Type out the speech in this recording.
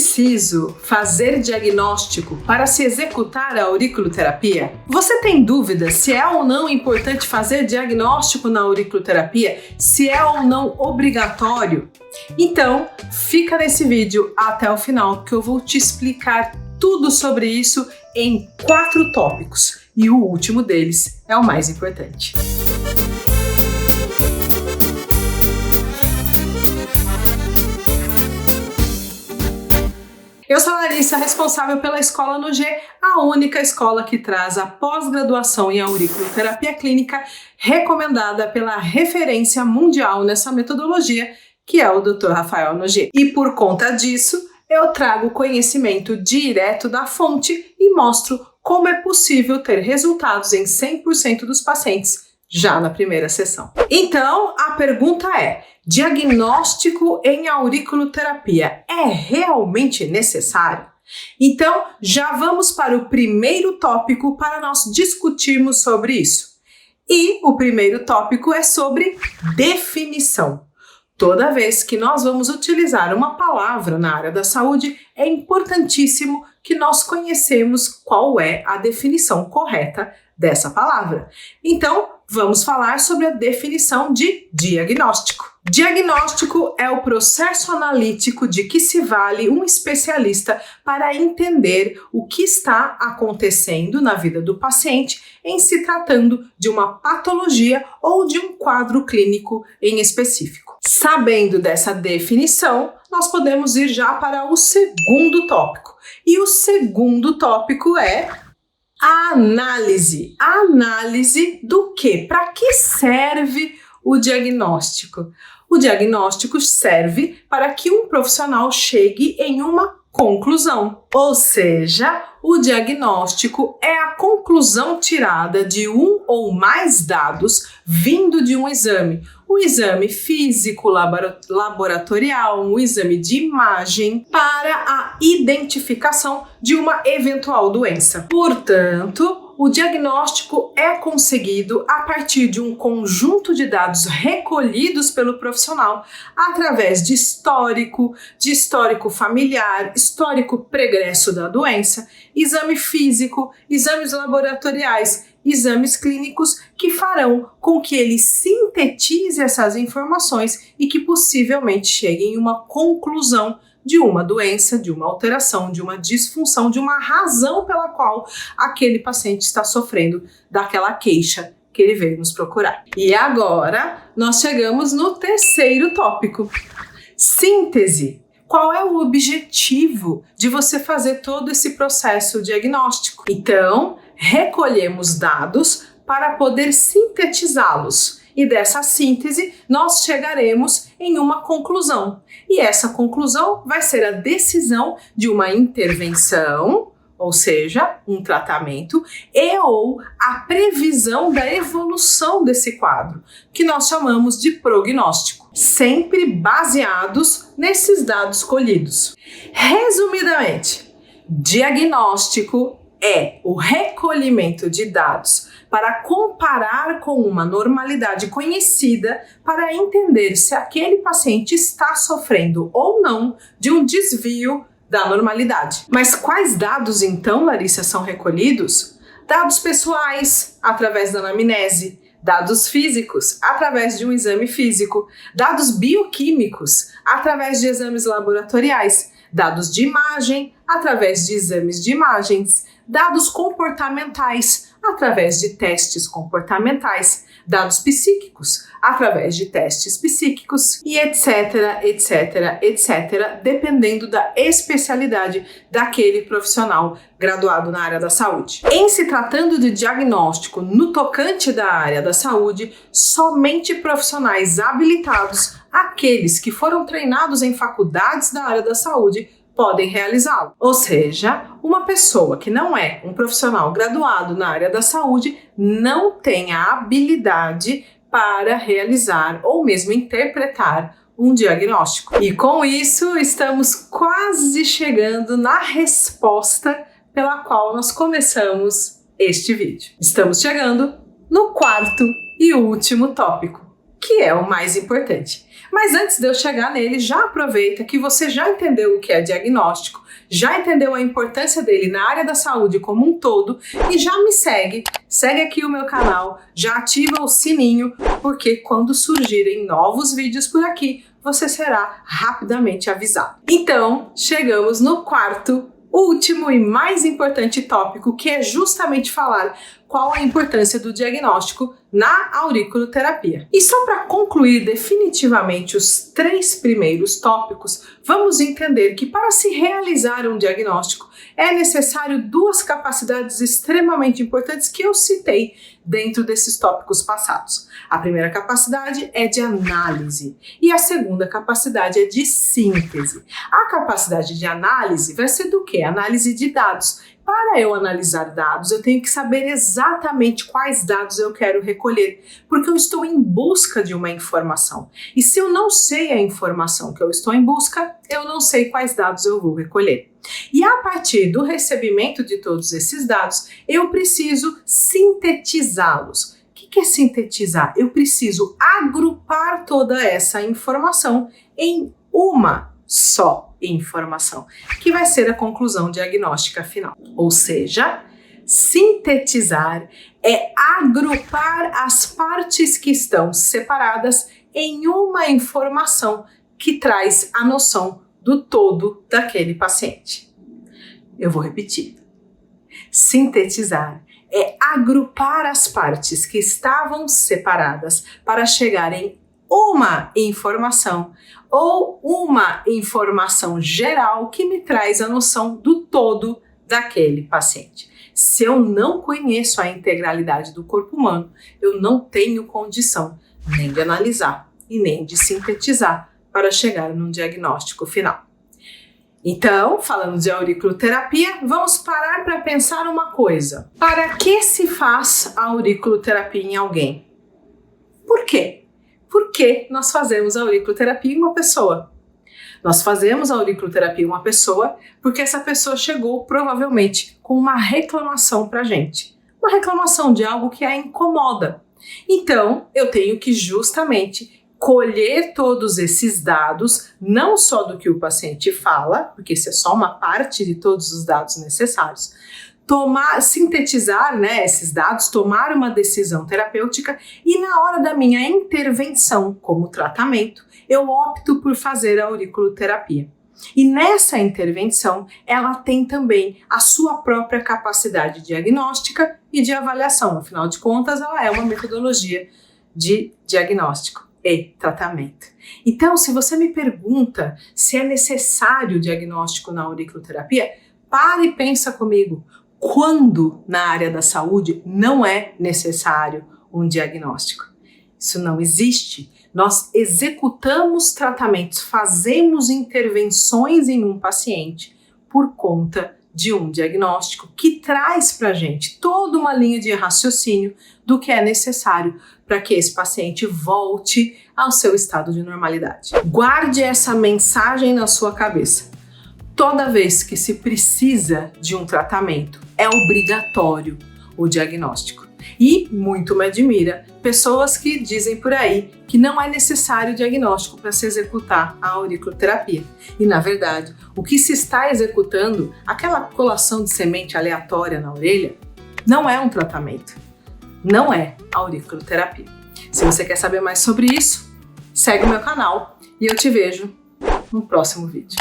preciso fazer diagnóstico para se executar a auriculoterapia? Você tem dúvida se é ou não importante fazer diagnóstico na auriculoterapia? Se é ou não obrigatório? Então, fica nesse vídeo até o final que eu vou te explicar tudo sobre isso em 4 tópicos. E o último deles é o mais importante. Eu sou a Larissa, responsável pela Escola no G, a única escola que traz a pós-graduação em auriculoterapia clínica recomendada pela referência mundial nessa metodologia, que é o Dr. Rafael Nogueira. E por conta disso, eu trago conhecimento direto da fonte e mostro como é possível ter resultados em 100% dos pacientes já na primeira sessão. Então, a pergunta é: diagnóstico em auriculoterapia é realmente necessário? Então, já vamos para o primeiro tópico para nós discutirmos sobre isso. E o primeiro tópico é sobre definição. Toda vez que nós vamos utilizar uma palavra na área da saúde, é importantíssimo que nós conhecemos qual é a definição correta dessa palavra. Então, vamos falar sobre a definição de diagnóstico. Diagnóstico é o processo analítico de que se vale um especialista para entender o que está acontecendo na vida do paciente em se tratando de uma patologia ou de um quadro clínico em específico. Sabendo dessa definição, nós podemos ir já para o segundo tópico. E o segundo tópico é a análise. A análise do quê? Para que serve o diagnóstico? O diagnóstico serve para que um profissional chegue em uma conclusão. Ou seja, o diagnóstico é a conclusão tirada de um ou mais dados vindo de um exame. Um exame físico, laboratorial, um exame de imagem para a identificação de uma eventual doença. Portanto, o diagnóstico é conseguido a partir de um conjunto de dados recolhidos pelo profissional através de histórico familiar, histórico pregresso da doença, exame físico, exames laboratoriais, exames clínicos que farão com que ele sintetize essas informações e que possivelmente chegue em uma conclusão de uma doença, de uma alteração, de uma disfunção, de uma razão pela qual aquele paciente está sofrendo daquela queixa que ele veio nos procurar. E agora nós chegamos no terceiro tópico: síntese. Qual é o objetivo de você fazer todo esse processo diagnóstico? Então, recolhemos dados para poder sintetizá-los. E dessa síntese, nós chegaremos em uma conclusão. E essa conclusão vai ser a decisão de uma intervenção, ou seja, um tratamento, e ou a previsão da evolução desse quadro, que nós chamamos de prognóstico, sempre baseados nesses dados colhidos. Resumidamente, diagnóstico é o recolhimento de dados para comparar com uma normalidade conhecida para entender se aquele paciente está sofrendo ou não de um desvio da normalidade. Mas quais dados então, Larissa, são recolhidos? Dados pessoais, através da anamnese, dados físicos, através de um exame físico, dados bioquímicos, através de exames laboratoriais, dados de imagem, através de exames de imagens, dados comportamentais, através de testes comportamentais, dados psíquicos, através de testes psíquicos e etc, dependendo da especialidade daquele profissional graduado na área da saúde. Em se tratando de diagnóstico no tocante da área da saúde, somente profissionais habilitados, aqueles que foram treinados em faculdades da área da saúde, podem realizá-lo. Ou seja, uma pessoa que não é um profissional graduado na área da saúde não tem a habilidade para realizar ou mesmo interpretar um diagnóstico. E com isso, estamos quase chegando na resposta pela qual nós começamos este vídeo. Estamos chegando no quarto e último tópico, que é o mais importante. Mas antes de eu chegar nele, já aproveita que você já entendeu o que é diagnóstico, já entendeu a importância dele na área da saúde como um todo e já me segue aqui o meu canal, já ativa o sininho, porque quando surgirem novos vídeos por aqui, você será rapidamente avisado. Então, chegamos no quarto, último e mais importante tópico, que é justamente falar qual a importância do diagnóstico na auriculoterapia. E só para concluir definitivamente os 3 primeiros tópicos, vamos entender que para se realizar um diagnóstico é necessário 2 capacidades extremamente importantes que eu citei dentro desses tópicos passados. A primeira capacidade é de análise e a segunda capacidade é de síntese. A capacidade de análise vai ser do quê? Análise de dados. Para eu analisar dados, eu tenho que saber exatamente quais dados eu quero recolher, porque eu estou em busca de uma informação. E se eu não sei a informação que eu estou em busca, eu não sei quais dados eu vou recolher. E a partir do recebimento de todos esses dados, eu preciso sintetizá-los. O que é sintetizar? Eu preciso agrupar toda essa informação em uma só informação, que vai ser a conclusão diagnóstica final. Ou seja, sintetizar é agrupar as partes que estão separadas em uma informação que traz a noção do todo daquele paciente. Eu vou repetir. Sintetizar é agrupar as partes que estavam separadas para chegar em uma informação ou uma informação geral que me traz a noção do todo daquele paciente. Se eu não conheço a integralidade do corpo humano, eu não tenho condição nem de analisar e nem de sintetizar para chegar num diagnóstico final. Então, falando de auriculoterapia, vamos parar para pensar uma coisa. Para que se faz a auriculoterapia em alguém? Por quê? Por que nós fazemos a auriculoterapia em uma pessoa? Nós fazemos a auriculoterapia em uma pessoa porque essa pessoa chegou provavelmente com uma reclamação para a gente. Uma reclamação de algo que a incomoda. Então, eu tenho que justamente colher todos esses dados, não só do que o paciente fala, porque isso é só uma parte de todos os dados necessários, sintetizar, esses dados, tomar uma decisão terapêutica e na hora da minha intervenção como tratamento, eu opto por fazer a auriculoterapia. E nessa intervenção, ela tem também a sua própria capacidade diagnóstica e de avaliação. Afinal de contas, ela é uma metodologia de diagnóstico e tratamento. Então, se você me pergunta se é necessário diagnóstico na auriculoterapia, pare e pensa comigo. Quando na área da saúde não é necessário um diagnóstico? Isso não existe. Nós executamos tratamentos, fazemos intervenções em um paciente por conta de um diagnóstico que traz para a gente toda uma linha de raciocínio do que é necessário para que esse paciente volte ao seu estado de normalidade. Guarde essa mensagem na sua cabeça. Toda vez que se precisa de um tratamento, é obrigatório o diagnóstico. E muito me admira pessoas que dizem por aí que não é necessário diagnóstico para se executar a auriculoterapia. E na verdade, o que se está executando, aquela colação de semente aleatória na orelha, não é um tratamento. Não é auriculoterapia. Se você quer saber mais sobre isso, segue o meu canal e eu te vejo no próximo vídeo.